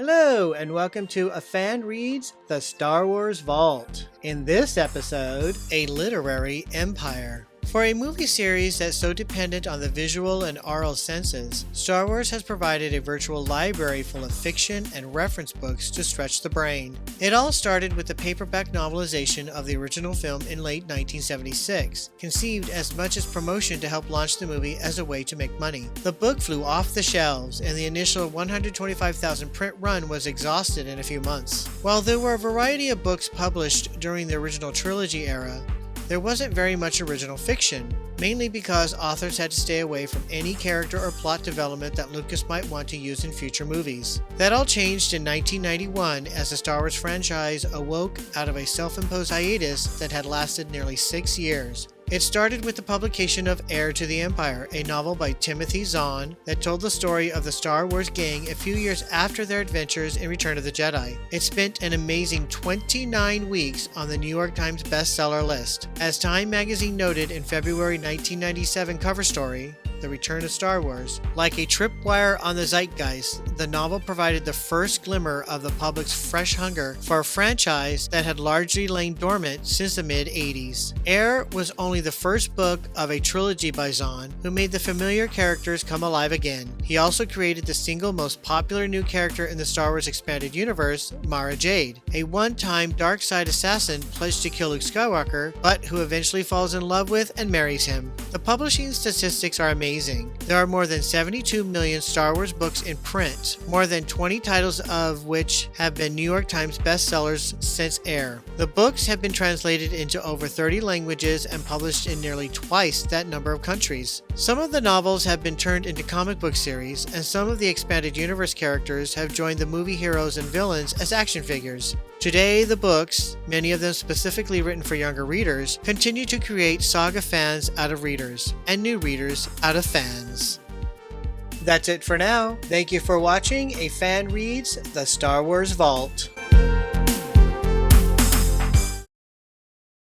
Hello, and welcome to A Fan Reads The Star Wars Vault. In this episode, A Literary Empire. For a movie series that's so dependent on the visual and oral senses, Star Wars has provided a virtual library full of fiction and reference books to stretch the brain. It all started with the paperback novelization of the original film in late 1976, conceived as much as promotion to help launch the movie as a way to make money. The book flew off the shelves, and the initial 125,000 print run was exhausted in a few months. While there were a variety of books published during the original trilogy era, there wasn't very much original fiction, mainly because authors had to stay away from any character or plot development that Lucas might want to use in future movies. That all changed in 1991 as the Star Wars franchise awoke out of a self-imposed hiatus that had lasted nearly 6 years. It started with the publication of Heir to the Empire, a novel by Timothy Zahn that told the story of the Star Wars gang a few years after their adventures in Return of the Jedi. It spent an amazing 29 weeks on the New York Times bestseller list. As Time magazine noted in February 1997 cover story, The Return of Star Wars, like a tripwire on the zeitgeist, the novel provided the first glimmer of the public's fresh hunger for a franchise that had largely lain dormant since the mid-80s. Heir was only the first book of a trilogy by Zahn, who made the familiar characters come alive again. He also created the single most popular new character in the Star Wars expanded universe, Mara Jade, a one-time dark side assassin pledged to kill Luke Skywalker, but who eventually falls in love with and marries him. The publishing statistics are amazing. There are more than 72 million Star Wars books in print, more than 20 titles of which have been New York Times bestsellers since Heir. The books have been translated into over 30 languages and published in nearly twice that number of countries. Some of the novels have been turned into comic book series, and some of the expanded universe characters have joined the movie heroes and villains as action figures. Today, the books, many of them specifically written for younger readers, continue to create saga fans out of readers, and new readers out of fans. That's it for now. Thank you for watching A Fan Reads The Star Wars Vault.